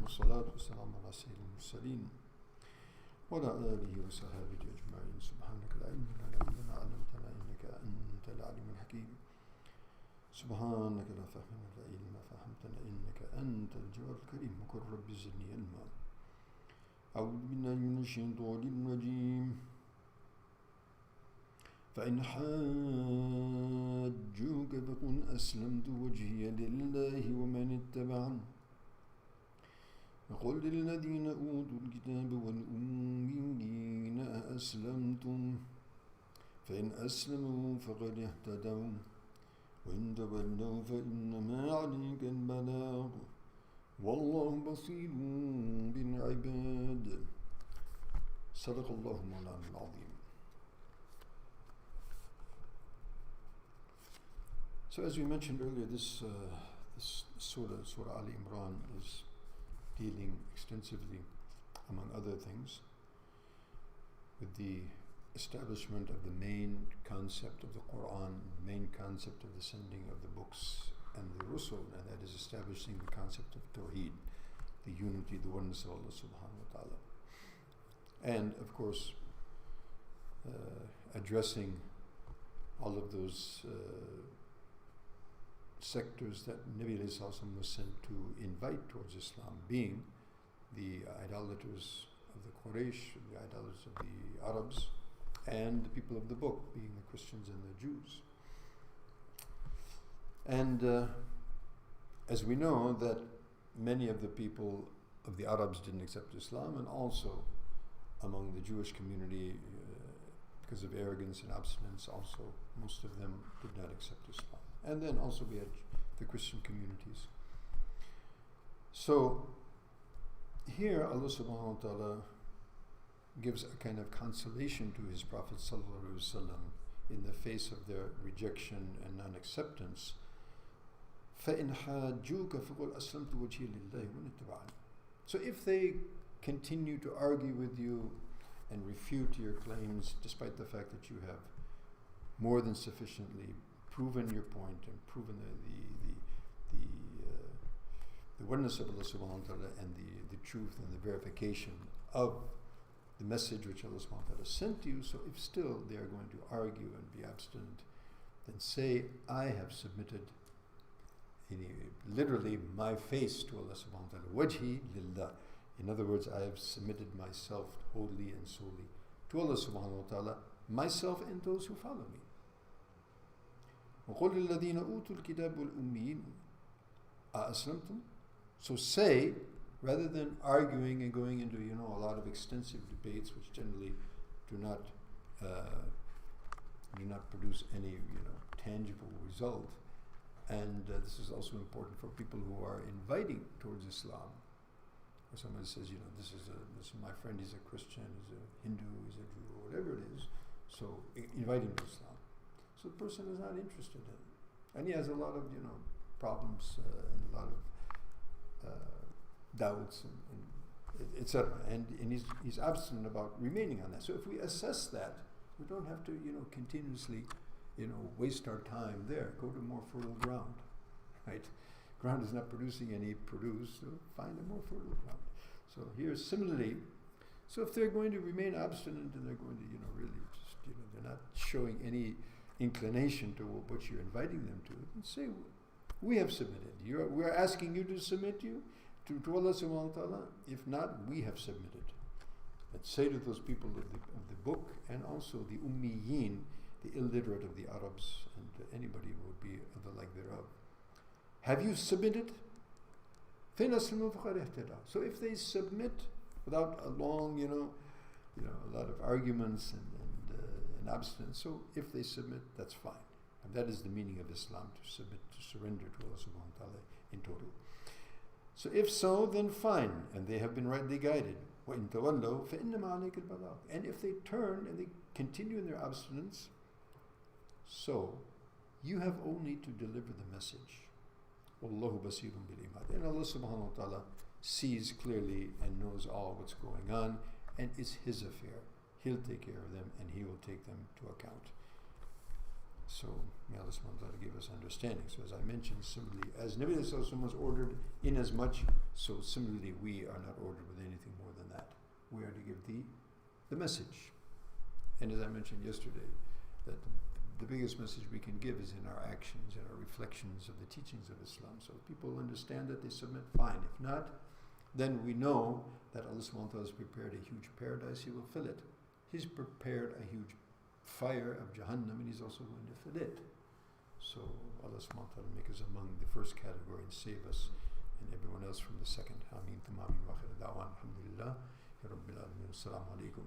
والصلاة والسلام على سيد المرسلين وعلى آله وصحبه أجمعين. سبحانك لا علم لنا إلا ما علمتنا إنك أنت العليم الحكيم. سبحانك لا فهم لنا إلا ما فهمتنا إنك أنت الجواد الكريم. وقل رب زدني علما. أعوذ بالله من الشيطان الرجيم. فإن حاجوك فقل أسلمت وجهي لله ومن اتبعني وقل للذين أوتوا الكتاب والأميين أأسلمتم فإن أسلموا فقد اهتدوا وإن تولوا فإنما عليك البلاغ والله بصير بالعباد. صدق الله مولانا العظيم. So as we mentioned earlier, this Surah Ali Imran is dealing extensively, among other things, with the establishment of the main concept of the Quran, main concept of the sending of the books and the Rusul, and that is establishing the concept of Tawheed, the unity, the oneness of Allah subhanahu wa ta'ala. And of course, addressing all of those sectors that Nabi Alayhi Salaam was sent to invite towards Islam, being the idolaters of the Quraysh, the idolaters of the Arabs, and the people of the book, being the Christians and the Jews. And as we know that many of the people of the Arabs didn't accept Islam, and also among the Jewish community, because of arrogance and abstinence, also most of them did not accept Islam. And then also we had the Christian communities. So here Allah subhanahu wa ta'ala gives a kind of consolation to his Prophet sallallahu alaihi wasallam in the face of their rejection and non-acceptance. فَإِنْ حَاجُّوكَ فَقُلْ أَسْلَمْتُ وَجْهِي لِلَّهِ وَمَنِ اتَّبَعَنِي. So if they continue to argue with you and refute your claims, despite the fact that you have more than sufficiently proven your point and proven the oneness of Allah subhanahu wa ta'ala and the truth and the verification of the message which Allah subhanahu wa ta'ala sent to you, so if still they are going to argue and be abstinent, then say, I have submitted literally my face to Allah subhanahu wa ta'ala, wajhi lillah. In other words, I have submitted myself wholly and solely to Allah subhanahu wa ta'ala, myself and those who follow me. وَقُلْ لِلَّذِينَ أُوتُوا الْكِتَابَ وَالْأُمِّيِّينَ أَأَسْلَمْتُمْ. So say, rather than arguing and going into a lot of extensive debates which generally do not produce any tangible result. And this is also important for people who are inviting towards Islam. Or somebody says, this is my friend, he's a Christian, he's a Hindu, he's a Jew, or whatever it is. So invite him to Islam. So the person is not interested in it. And he has a lot of, problems and a lot of doubts and etc. And he's abstinent about remaining on that. So if we assess that, we don't have to, continuously, waste our time there. Go to more fertile ground, right? Ground is not producing any produce, so find a more fertile ground. So here, similarly, so if they're going to remain abstinent and they're going to, really just, they're not showing any inclination to what you're inviting them to, and say, we have submitted. We're asking you to submit to Allah subhanahu wa ta'ala. If not, we have submitted. And say to those people of the book, and also the ummiyin, the illiterate of the Arabs, and anybody who would be of the like thereof. Have you submitted? So if they submit without a long, a lot of arguments and abstinence, so if they submit, that's fine. And that is the meaning of Islam, to submit, to surrender to Allah subhanahu wa ta'ala in total. So if so, then fine, and they have been rightly guided. وَإِن تَوَلَّوْا فَإِنَّمَا عَلَيْكَ الْبَلَاغُ. And if they turn and they continue in their abstinence, so you have only to deliver the message. وَاللَّهُ بَصِيرٌ بِالْعِبَادِ. And Allah subhanahu wa ta'ala sees clearly and knows all what's going on, and it's His affair. He'll take care of them and He will take them to account. So may Allah subhanahu wa ta'ala give us understanding. So as I mentioned, similarly, as Nabi Sallallahu Alaihi Wasallam was ordered in as much, so similarly we are not ordered with anything more than that. We are to give the message. And as I mentioned yesterday, that the biggest message we can give is in our actions and our reflections of the teachings of Islam. So if people understand that, they submit, fine. If not, then we know that Allah subhanahu wa ta'ala has prepared a huge paradise, He will fill it. He's prepared a huge fire of Jahannam, and He's also going to fill it. So Allah subhanahu wa ta'ala make us among the first category and save us and everyone else from the second. Ameen. Thumma ameen. Wa akhir da'wan. Alhamdulillah. Ya Rabbil Alameen. Assalamu alaikum.